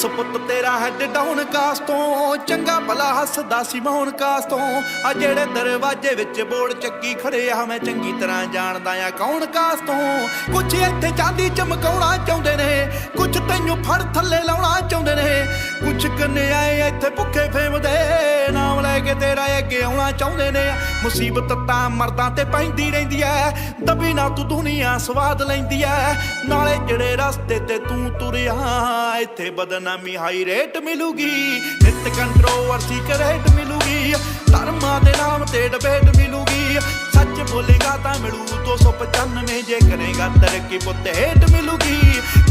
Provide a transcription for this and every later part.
ਪੁੱਤ ਤੇਰਾ head down caste ਤੋਂ, ਚੰਗਾ ਭਲਾ ਹੱਸਦਾ ਸੀ ਮੌਨ ਕਾਸਟ ਤੋਂ। ਆ ਜਿਹੜੇ ਦਰਵਾਜ਼ੇ ਵਿੱਚ ਬੋਰਡ ਚੱਕੀ ਖੜੇ ਆ ਮੈਂ ਚੰਗੀ ਤਰ੍ਹਾਂ ਜਾਣਦਾ ਆ ਕੌਣ ਕਾਸਟ ਤੋਂ। ਕੁਛ ਇੱਥੇ ਚਾਂਦੀ ਚਮਕਾਉਣਾ ਚਾਹੁੰਦੇ ਨੇ, ਕੁਛ ਤੈਨੂੰ ਫੜ ਥੱਲੇ ਲਾਉਣਾ ਚਾਹੁੰਦੇ ਨੇ, ਕੁਛ ਕਨਿਆਏ ਇੱਥੇ ਭੁੱਖੇ ਫੇਮ ਦੇ ਨਾਮ ਲੈ ਕੇ ਤੇਰਾ ਅੱਗੇ ਆਉਣਾ ਚਾਹੁੰਦੇ ਨੇ। ਮੁਸੀਬਤ ਤਾਂ ਮਰਦਾਂ ਤੇ ਪੈਂਦੀ ਰਹਿੰਦੀ ਐ, ਦਬੀ ਨਾ ਤੂੰ ਦੁਨੀਆ ਸਵਾਦ ਲੈਂਦੀ ਐ। ਨਾਲੇ ਜਿਹੜੇ ਰਸਤੇ ਤੇ ਤੂੰ ਤੁਰਿਆ ਇੱਥੇ ਬਦਨਾਮੀ ਹਾਈ ਰੇਟ ਮਿਲੂਗੀ, ਨਿਤ ਕੰਟਰੋਵਰਸੀ ਕਰੇਟ ਮਿਲੂਗੀ, ਧਰਮਾਂ ਦੇ ਨਾਮ ਤੇ ਡਿਬੇਟ ਮਿਲੂਗੀ। ਸੱਚ ਬੋਲੇਗਾ ਤਾਂ ਮਿਲੂ 295, ਜੇ ਕਰੇਗਾ ਤਰੱਕੀ ਪੁੱਤ ਹੇਟ ਮਿਲੂਗੀ,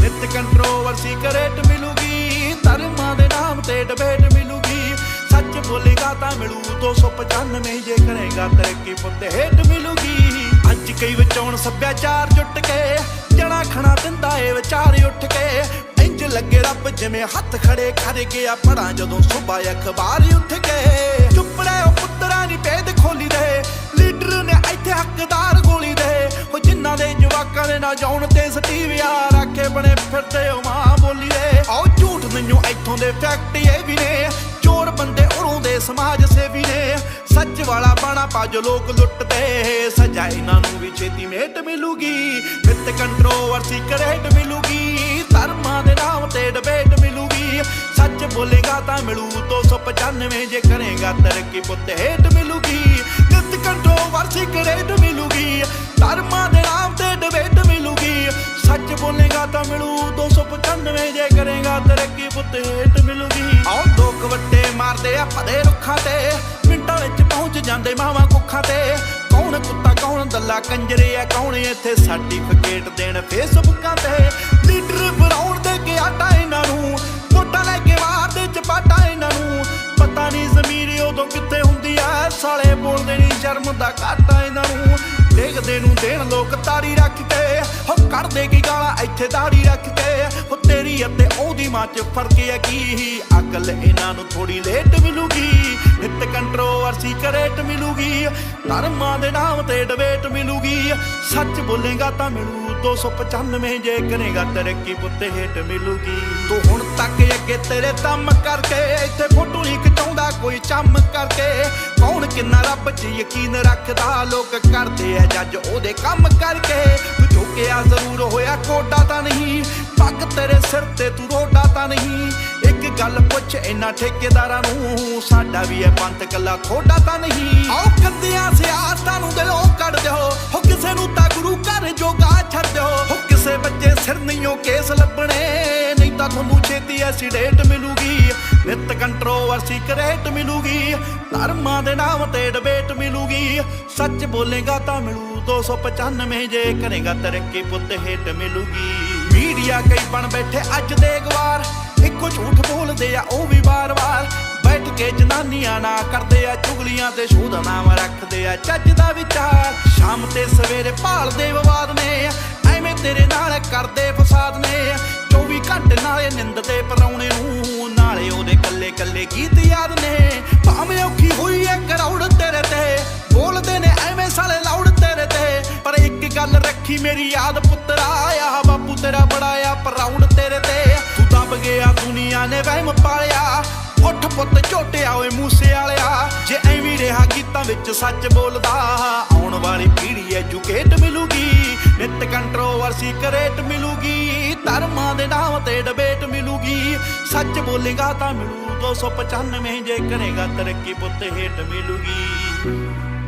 ਨਿਤ ਕੰਟਰੋਵਰਸੀ ਕਰੇਟ ਮਿਲੂਗੀ, ਧਰਮਾਂ ਦੇ ਨਾਮ ਤੇ ਡਿਬੇਟ ਮਿਲੂਗੀ। ਸੱਚ ਬੋਲੇਗਾ ਤਾਂ ਮਿਲੂ 295, ਜੇ ਕਰੇਗਾ ਤਰੱਕੀ ਪੁੱਤ ਹੇਟ ਮਿਲੂਗੀ। ਅੱਜ ਕਈ ਵਿਚੋਂ ਸੱਭਿਆਚਾਰ ਜੁੱਟ ਕੇ ਜਣਾ ਖਣਾ ਦਿੰਦਾ ਏ ਵਿਚਾਰ ਉੱਠ ਕੇ। ਇੰਜ ਲੱਗੇ ਰੱਬ ਜਿਵੇਂ ਹੱਥ ਖੜੇ ਕਰ ਗਿਆ ਪੜਾਂ ਜਦੋਂ ਸੁਬਾ ਅਖਬਾਰ ਉੱਠ ਕੇ। ਚੁੱਪ ਰਹਿ ਉਹ ਪੁੱਤਰਾਂ ਦੀ ਭੇਦ ਖੋਲੀ ਦੇ, ਲੀਡਰ ਨੇ ਇੱਥੇ ਹੱਕਦਾਰ ਗੋਲੀ ਦੇ। ਉਹ ਜਿਨ੍ਹਾਂ ਦੇ ਜਵਾਕਾਂ ਦੇ ਨਾ ਜਾਉਣ ਤੇ ਸਟੀਵਿਆ ਰੱਖੇ ਬਣੇ ਫਿਰਦੇ ਉਹ ਮਾਂ ਬੋਲੀ ਦੇ। ਆਓ ਝੂਠ ਮੈਨੂੰ ਇੱਥੋਂ ਦੇ ਫੈਕਟ ਇਹ ਵੀ ਨੇ, ਚੋਰ ਬੰਦੇ ਉਰੋਂ ਦੇ ਸਮਾਜ ਸੇਵੀ ਨੇ। ਸੱਚ ਵਾਲਾ ਬਾਣਾ ਪੱਜ ਲੋਕ ਲੁੱਟਦੇ, ਸਜ਼ਾ ਇਹਨਾਂ ਨੂੰ ਵੀ ਛੇਤੀ ਮੇਟ ਮਿਲੂਗੀ, ਨਿਤ ਕੰਟਰੋਵਰਸੀ ਕਰੇਟ ਮਿਲੂਗੀ, ਧਰਮਾਂ ਦੇ ਨਾਮ ਤੇ ਡਿਬੇਟ ਮਿਲੂਗੀ। ਸੱਚ ਬੋਲੇਗਾ ਤਾਂ ਮਿਲੂ 295, ਜੇ ਕਰੇਗਾ ਤਰੱਕੀ ਪੁੱਤ ਹੇਟ ਮਿਲੂਗੀ, ਨਿਤ ਕੰਟਰੋਵਰਸੀ ਕਰੇਟ ਮਿਲੂਗੀ, ਧਰਮਾਂ ਦੇ ਨਾਮ ਤੇ ਡਿਬੇਟ ਮਿਲੂਗੀ। ਸੱਚ ਬੋਲੇਗਾ ਤਾਂ ਮਿਲੂ 295, ਜੇ ਕਰੇਗਾ ਤਰੱਕੀ ਪੁੱਤ ਹੇਟ ਮਿਲੂਗੀ। ਆਓ ਲੋਕ ਵੱਟੇ ਮਾਰਦੇ ਆ ਭਦੇ ਰੁੱਖਾਂ ਤੇ, ਮਿੰਟਾਂ ਵਿੱਚ ਪਹੁੰਚ ਜਾਂਦੇ ਮਾਵਾਂ ਕੁੱਖਾਂ ਤੇ। ਕੌਣ ਕੁੱਤਾ ਕੌਣ ਦੱਲਾ ਕੰਜਰੇ ਆ, ਕੌਣ ਇੱਥੇ ਸਰਟੀਫਿਕੇਟ ਦੇਣ ਫੇਸਬੁੱਕਾਂ ਤੇ। ਲੀਡਰ ਬਣਾਉਣ ਦੇ ਕੇ ਆਟਾ ਇਹਨਾਂ ਨੂੰ, ਵੋਟਾਂ ਲੈ ਕੇ ਮਾਰਦੇ ਚਪਾਟਾ ਇਹਨਾਂ ਨੂੰ। ਪਤਾ ਨਹੀਂ ਜ਼ਮੀਰ ਉਦੋਂ ਕਿੱਥੇ ਹੁੰਦੀ ਆ, ਸਾਲੇ ਬੋਲਦੇ ਨਹੀਂ ਸ਼ਰਮ ਦਾ ਘਾਟਾ ਇਹਨਾਂ ਨੂੰ। ਦੇਖਦੇ ਨੂੰ ਦੇਣ ਲੋਕ ਤਾੜੀ ਰੱਖ ਕੇ, ਹੋ ਕਰਦੇ ਕੀ ਗਾਲਾਂ ਇੱਥੇ ਦਾੜੀ ਰੱਖ ਕੇ। ਹੋ ਤੇਰੀ ਅਤੇ ਉਹਦੀ ਮਾਂ ਚ ਫਰਕ ਹੈ ਕੀ, ਅਕਲ ਇਹਨਾਂ ਨੂੰ ਥੋੜੀ ਲੇਟ ਮਿਲੂਗੀ, ਨਿਤ ਕੰਟਰੋਵਰਸੀ ਕਰੇਟ ਮਿਲੂਗੀ, ਧਰਮਾਂ ਦੇ ਨਾਮ ਤੇ ਡਿਬੇਟ ਮਿਲੂਗੀ। ਸੱਚ ਬੋਲੇਗਾ ਤਾਂ ਮਿਲੂ 295, ਜੇ ਕਰੇਗਾ ਤਰੱਕੀ ਪੁੱਤ ਹੇਟ ਮਿਲੂਗੀ। ਤੂੰ ਹੁਣ ਤੱਕ ਅੱਗੇ ਤੇਰੇ ਦਮ ਕਰਕੇ ਇੱਥੇ ਫੋਟੋ ਨਹੀਂ ਖਿਚਾਉਂਦਾ ਕੋਈ ਚੰਮ ਕਰਕੇ। ਕੌਣ ਕਿੰਨਾ ਰੱਬ 'ਚ ਯਕੀਨ ਰੱਖਦਾ, ਲੋਕ ਕਰਦੇ ਆ ਜੱਜ ਉਹਦੇ ਕੰਮ ਕਰਕੇ। ਤੂੰ ਝੁਕਿਆ ਜ਼ਰੂਰ ਹੋਇਆ ਕੋਡਾ ਤਾਂ ਨਹੀਂ, ਪੱਗ ਤੇਰੇ ਸਿਰ ਤੇ ਤੂੰ ਰੋਡਾ ਤਾਂ ਨਹੀਂ। ਇੱਕ ਗੱਲ ਪੁੱਛ ਇਹਨਾਂ ਠੇਕੇਦਾਰਾਂ ਨੂੰ, ਸਾਡਾ ਵੀ ਇਹ ਪੰਥ ਕੱਲਾ ਥੋੜਾ ਤਾਂ ਨਹੀਂ। ਆਓ ਕੰਦਿਆਂ ਸਿਆਸਤਾਂ ਨੂੰ ਦਿਲੋਂ ਕੱਢ ਦਿਓ, ਹੋ ਕਿਸੇ ਨੂੰ ਤਾਂ ਗੁਰੂ ਘਰ ਜੋਗਾ ਛੱਡ ਦਿਓ। ਹੋ ਕਿਸੇ ਬੱਚੇ ਸਿਰ ਨਹੀਂਓ ਕੇਸ ਲੱਭਣੇ, ਨਹੀਂ ਤਾਂ ਤੁਹਾਨੂੰ ਛੇਤੀ ਐਸੀਡੇਟ ਮਿਲੂਗੀ, ਨਿਤ ਕੰਟਰੋਵਰਸੀ ਕਰੇਟ ਮਿਲੂਗੀ, ਧਰਮਾਂ ਦੇ ਨਾਮ ਤੇ ਡਿਬੇਟ ਮਿਲੂਗੀ। ਸੱਚ ਬੋਲੇਗਾ ਤਾਂ ਮਿਲੂ 295, ਜੇ ਕਰੇਗਾ ਤਰੱਕੀ ਪੁੱਤ ਹੇਟ ਮਿਲੂਗੀ। ਮੀਡੀਆ ਕਈ ਬਣ ਬੈਠੇ ਅੱਜ ਦੇ ਗਵਾਰ, ਇੱਕੋ ਝੂਠ ਬੋਲਦੇ ਆ ਉਹ ਵੀ ਵਾਰ-ਵਾਰ। ਬੈਠ ਕੇ ਜਨਾਨੀਆਂ ਨਾ ਕਰਦੇ ਆ ਚੁਗਲੀਆਂ ਤੇ ਸ਼ੋਧ ਨਾਮ ਰੱਖਦੇ ਆ ਚੱਜ ਦਾ ਵਿਚਾਰ। ਸ਼ਾਮ ਤੇ ਸਵੇਰੇ ਭਾਲਦੇ ਵਿਵਾਦ ਨੇ, ਐਵੇਂ ਤੇਰੇ ਨਾਲ ਕਰਦੇ ਫਸਾਦ ਨੇ। 24 ਘੰਟੇ ਨਾਲੇ ਨਿੰਦਦੇ ਪਰਾਉਣੇ ਨੂੰ, ਨਾਲੇ ਉਹਦੇ ਕੱਲੇ ਕੱਲੇ ਗੀਤ ਯਾਦ ਨੇ। ਭਾਵੇਂ ਔਖੀ ਹੋਈ ਐ ਕਰਾਉੜ ਤੇਰੇ ਤੇ, ਬੋਲਦੇ ਨੇ ਐਵੇਂ ਸਾਲੇ ਲਾਉੜ ਤੇਰੇ ਤੇ। ਪਰ ਇੱਕ ਗੱਲ ਰੱਖੀ ਮੇਰੀ ਯਾਦ ਪੁੱਤਰਾ, ਆ ਬਾਪੂ ਤੇਰਾ ਬੜਾ ਆ ਪਰਾਉਣ ਤੇਰੇ ਤੇ। ਤੂੰ ਦਬ ਗਿਆ ਦੁਨੀਆ ਨੇ ਵਹਿਮ ਪਾਲਿਆ, ਉੱਠ ਪੁੱਤ ਝੋਟਿਆ ਓਏ ਮੂਸੇ ਵਾਲਿਆ। ਜੇ ਐਵੇਂ ਰਿਹਾ ਗੀਤਾਂ ਵਿੱਚ ਸੱਚ ਬੋਲਦਾ, ਆਉਣ ਵਾਲੀ ਪੀੜ੍ਹੀ ਐਜੂਕੇਟ ਮਿਲੂਗੀ, ਨਿਤ ਕੰਟਰੋਵਰਸੀ ਕਰੇਟ ਮਿਲੂਗੀ, ਧਰਮਾਂ ਦੇ ਨਾਮ ਤੇ ਡਿਬੇਟ ਮਿਲੂਗੀ। ਸੱਚ ਬੋਲੇਗਾ ਤਾਂ ਮਿਲੂ 295, ਜੇ ਕਰੇਗਾ ਤਰੱਕੀ ਪੁੱਤ ਹੇਟ ਮਿਲੂਗੀ।